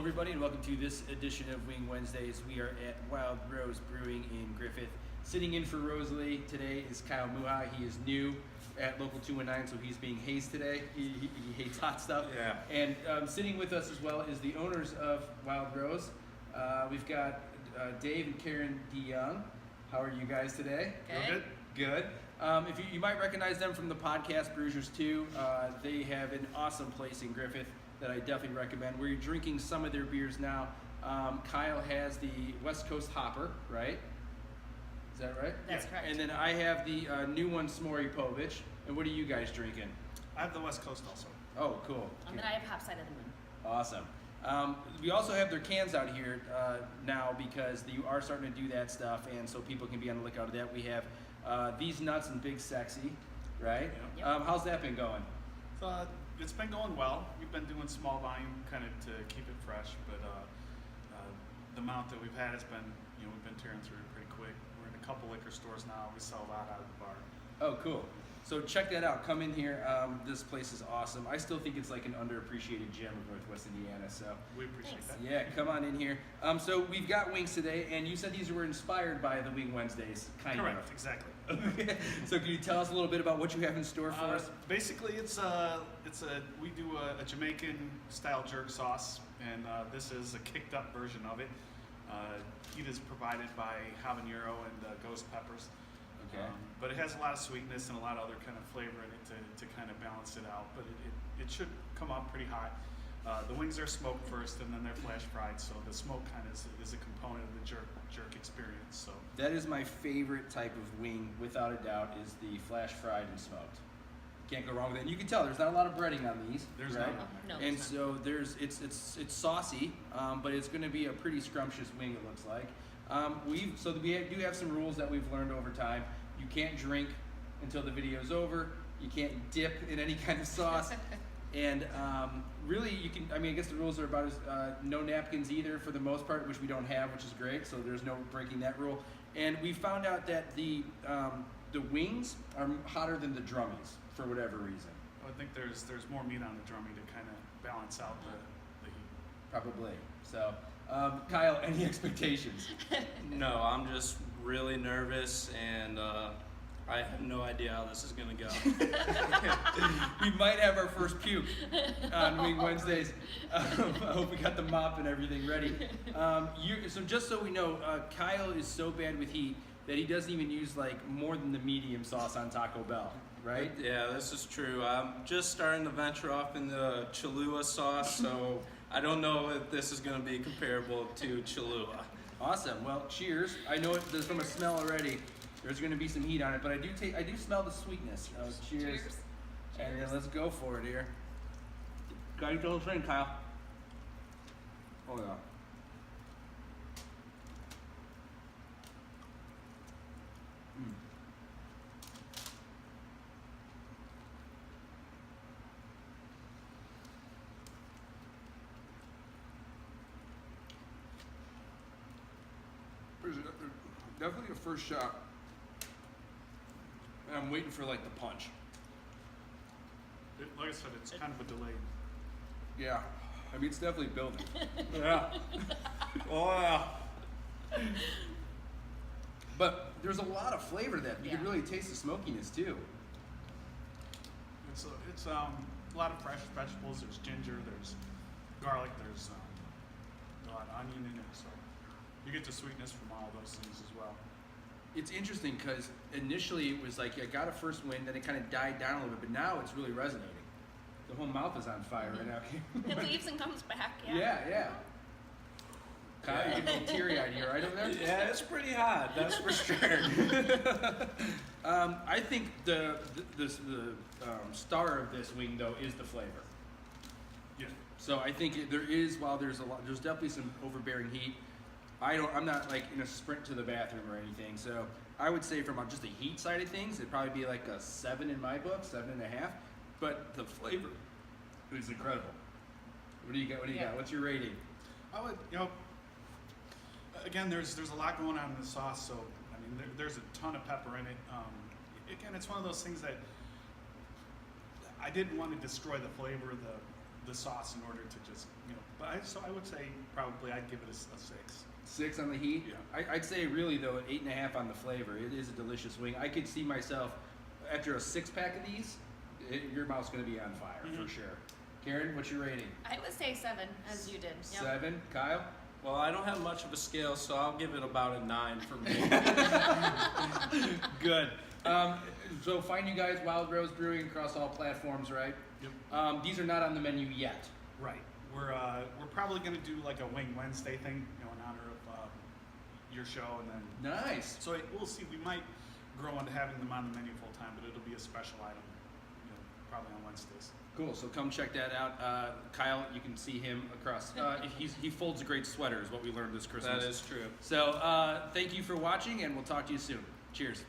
everybody, and welcome to this edition of Wing Wednesdays. We are at Wildrose Brewing in Griffith. Sitting in for Rosalie today is Kyle Muha. He is new at Local 219, so he's being hazed today. He hates hot stuff. Yeah. And sitting with us as well is the owners of Wildrose. We've got Dave and Karen DeJung. How are you guys today? Good. Good. If you might recognize them from the podcast Bruisers 2. They have an awesome place in Griffith that I definitely recommend. We're drinking some of their beers now. Kyle has the West Coast Hopper, right? Is that right? That's correct. And then I have the new one, S'more Povich. And what are you guys drinking? I have the West Coast also. Oh, cool. And then I have Hop Side of the Moon. Awesome. We also have their cans out here now because you are starting to do that stuff, and so people can be on the lookout of that. We have These Nuts and Big Sexy, right? Yep. How's that been going? It's been going well. We've been doing small volume kind of to keep it fresh, but the amount that we've had has been, we've been tearing through it pretty quick. We're in a couple liquor stores now. We sell a lot out of the bar. Oh, cool. So check that out. Come in here. This place is awesome. I still think it's like an underappreciated gem of Northwest Indiana. So We appreciate Thanks. that. yeah, come on in here. So we've got wings today, and you said these were inspired by the Wing Wednesdays, kind Correct, exactly. of. So can you tell us a little bit about what you have in store for us? Basically, we do a Jamaican style jerk sauce, and this is a kicked up version of it. Heat is provided by habanero and ghost peppers. Okay. But it has a lot of sweetness and a lot of other kind of flavor in it to kind of balance it out. But it should come out pretty hot. The wings are smoked first, and then they're flash fried. So the smoke kind of is a component of the jerk experience. So That is my favorite type of wing, without a doubt, is the flash fried and smoked. Can't go wrong with it. And you can tell there's not a lot of breading on these. There's right? none. No, And there's none. so it's saucy, but it's going to be a pretty scrumptious wing. It looks like. We do have some rules that we've learned over time. You can't drink until the video's over. You can't dip in any kind of sauce. And really, you can. I guess the rules are about no napkins either for the most part, which we don't have, which is great. So there's no breaking that rule. And we found out that the wings are hotter than the drummies for whatever reason. I think there's more meat on the drummy to kind of balance out the heat. Probably. So, Kyle, any expectations? No, I'm just really nervous, and I have no idea how this is going to go. We might have our first puke on Wing Wednesdays. I hope we got the mop and everything ready. So just so we know, Kyle is so bad with heat that he doesn't even use like more than the medium sauce on Taco Bell, right? Yeah, this is true. I'm just starting to venture off in the Cholula sauce, so I don't know if this is going to be comparable to Cholula. Awesome. Well, cheers. I know there's from a smell already. There's going to be some heat on it, but I do smell the sweetness. Cheers. Cheers. And then let's go for it here. Got you the thing, Kyle. Oh yeah. Mm. Definitely a first shot. And I'm waiting for like the punch. Like I said, it's kind of a delay. Yeah. It's definitely building. Yeah. Oh, yeah. But there's a lot of flavor to that. You can Yeah. really taste the smokiness too. It's a lot of fresh vegetables. There's ginger. There's garlic. There's a lot of onion in it. So you get the sweetness from all those things as well. It's interesting because initially it was like I got a first wind, then it kind of died down a little bit, but now it's really resonating. The whole mouth is on fire right now. It leaves and comes back. Yeah. Kyle, you're getting a little teary-eyed here, right over there? Yeah, it's pretty hot, that's for sure. I think the star of this wing though is the flavor. Yeah. So I think there's definitely some overbearing heat. I'm not like in a sprint to the bathroom or anything. So I would say from just the heat side of things, it'd probably be like a 7 in my book, 7.5. But the flavor is incredible. What do you got? Yeah. What's your rating? I would, again, there's a lot going on in the sauce. So there's a ton of pepper in it. Again, it's one of those things that I didn't want to destroy the flavor of the sauce in order to just, but I would say probably I'd give it a 6. 6 on the heat. Yeah. I'd say really though 8.5 on the flavor. It is a delicious wing. I could see myself after a 6-pack of these, your mouth's gonna be on fire for sure. Karen, what's your rating? I would say 7, as you did. Yep. 7. Kyle? Well, I don't have much of a scale, so I'll give it about a 9 for me. Good. So find you guys, Wildrose Brewing, across all platforms, right? Yep. These are not on the menu yet. Right. We're probably gonna do like a Wing Wednesday thing, in honor of your show, and then Nice. so we'll see. We might grow into having them on the menu full time, but it'll be a special item, probably on Wednesdays. Cool. So come check that out. Kyle, you can see him across. He folds a great sweater, is what we learned this Christmas. That is true. So thank you for watching, and we'll talk to you soon. Cheers.